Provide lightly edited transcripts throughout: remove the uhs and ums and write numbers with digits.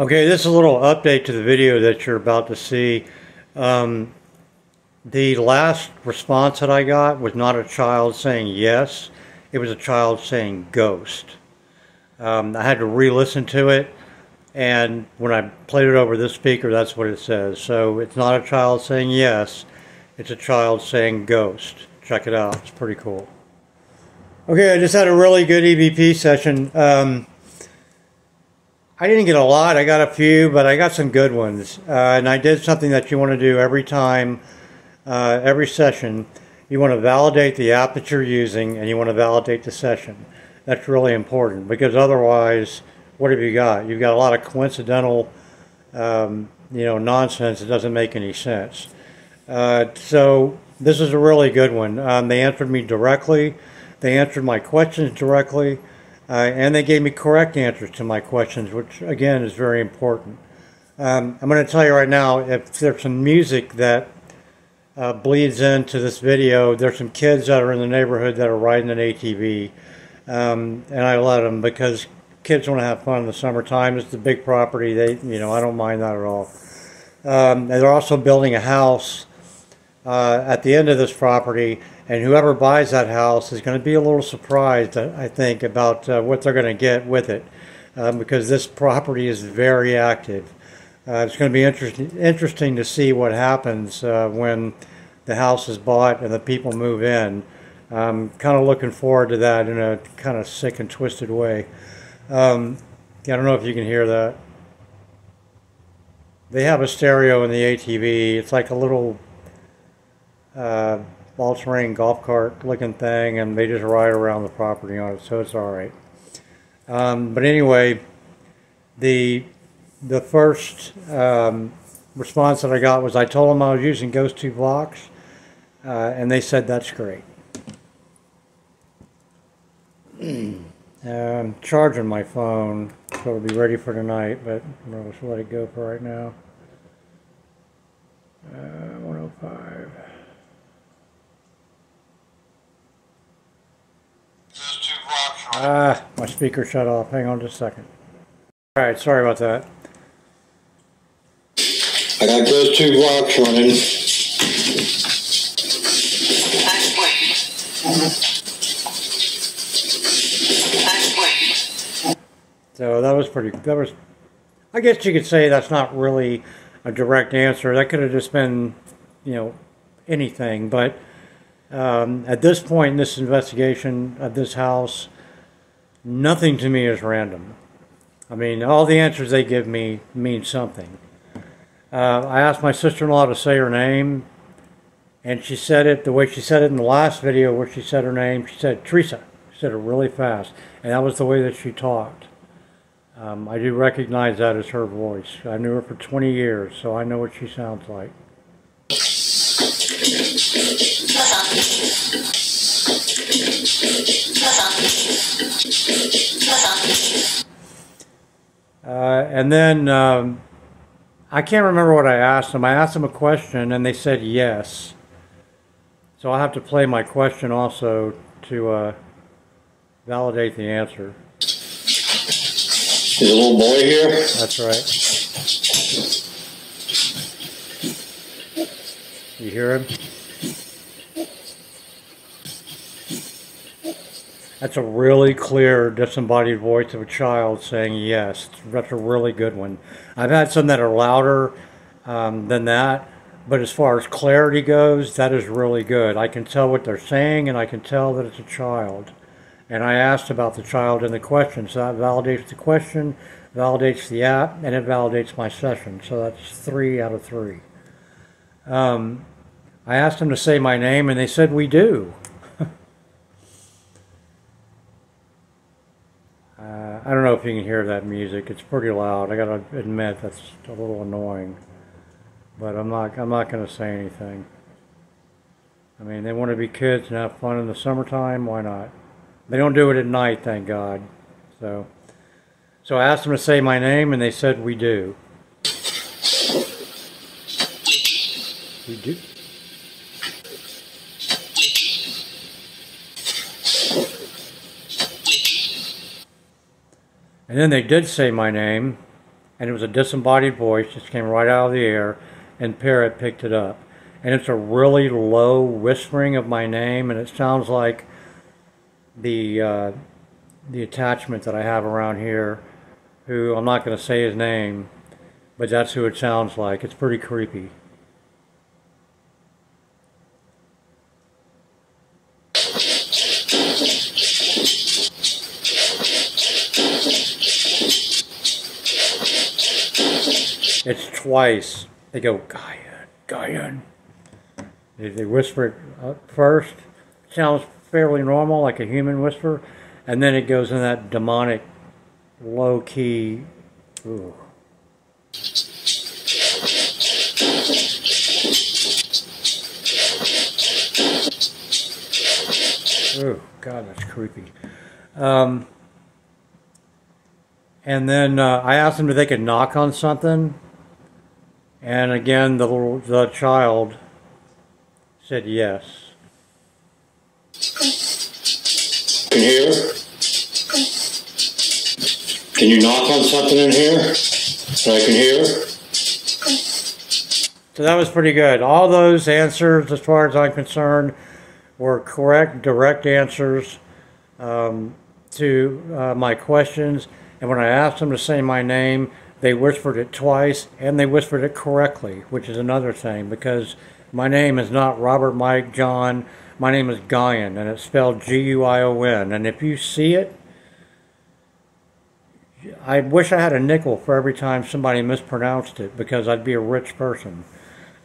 Okay, this is a little update to the video that you're about to see. Um, the last response that I got was not a child saying yes, it was a child saying ghost. I had to re-listen to it, and when I played it over this speaker, that's what it says. So it's not a child saying yes, it's a child saying ghost. Check it out, it's pretty cool. Okay, I just had a really good EVP session. I didn't get a lot, I got a few, but I got some good ones. And I did something that you want to do every time, every session. You want to validate the app that you're using, and you want to validate the session. That's really important, because otherwise, what have you got? You've got a lot of coincidental, nonsense that doesn't make any sense. So this is a really good one. They answered me directly. They answered my questions directly. And they gave me correct answers to my questions, which again is very important. I'm going to tell you right now, if there's some music that bleeds into this video, there's some kids that are in the neighborhood that are riding an ATV, and I let them because kids want to have fun in the summertime. It's a big property. I don't mind that at all. And they're also building a house at the end of this property. And whoever buys that house is going to be a little surprised, I think, about what they're going to get with it, because this property is very active. It's going to be interesting to see what happens when the house is bought and the people move in. I'm kind of looking forward to that in a kind of sick and twisted way. I don't know if you can hear that. They have a stereo in the ATV. It's like a little all-terrain golf cart looking thing, and they just ride around the property on it, so it's alright. But anyway, the first response that I got was I told them I was using Ghost 2 Blocks, and they said that's great. I'm charging my phone, so it'll be ready for tonight, but I'm going to let it go for right now. 105. My speaker shut off. Hang on just a second. Alright, sorry about that. I got those 2 blocks running. So that was, I guess you could say that's not really a direct answer. That could have just been, anything. But at this point in this investigation of this house, nothing to me is random. I mean, all the answers they give me mean something. I asked my sister-in-law to say her name, and she said it the way she said it in the last video where she said her name. She said Teresa. She said it really fast, and that was the way that she talked. I do recognize that as her voice. I knew her for 20 years, so I know what she sounds like. And then I can't remember what I asked them. I asked them a question and they said yes. So I'll have to play my question also to validate the answer. There's a little boy here? That's right. You hear him? That's a really clear, disembodied voice of a child saying yes. That's a really good one. I've had some that are louder than that, but as far as clarity goes, that is really good. I can tell what they're saying, and I can tell that it's a child. And I asked about the child in the question, so that validates the question, validates the app, and it validates my session. So that's 3 out of 3. I asked them to say my name, and they said we do. I don't know if you can hear that music. It's pretty loud. I gotta admit that's a little annoying, but I'm not gonna say anything. I mean, they want to be kids and have fun in the summertime. Why not? They don't do it at night, thank God. So I asked them to say my name, and they said we do. We do. And then they did say my name, and it was a disembodied voice, just came right out of the air, and Parrot picked it up. And it's a really low whispering of my name, and it sounds like the attachment that I have around here, who I'm not going to say his name, but that's who it sounds like. It's pretty creepy. It's twice. They go, Gayan, Gayan. They whisper it first. It sounds fairly normal, like a human whisper, and then it goes in that demonic, low-key, ooh. Ooh, God, that's creepy. And then I asked them if they could knock on something, and again, the child said yes. Can you hear? Can you knock on something in here that I can hear? So that was pretty good. All those answers, as far as I'm concerned, were correct, direct answers to my questions. And when I asked them to say my name, they whispered it twice, and they whispered it correctly, which is another thing, because my name is not Robert Mike John. My name is Guyon, and it's spelled G-U-I-O-N. And if you see it, I wish I had a nickel for every time somebody mispronounced it, because I'd be a rich person.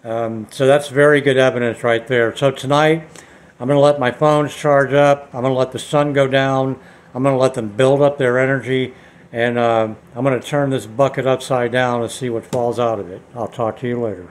So that's very good evidence right there. So tonight, I'm going to let my phones charge up. I'm going to let the sun go down. I'm going to let them build up their energy. And I'm going to turn this bucket upside down and see what falls out of it. I'll talk to you later.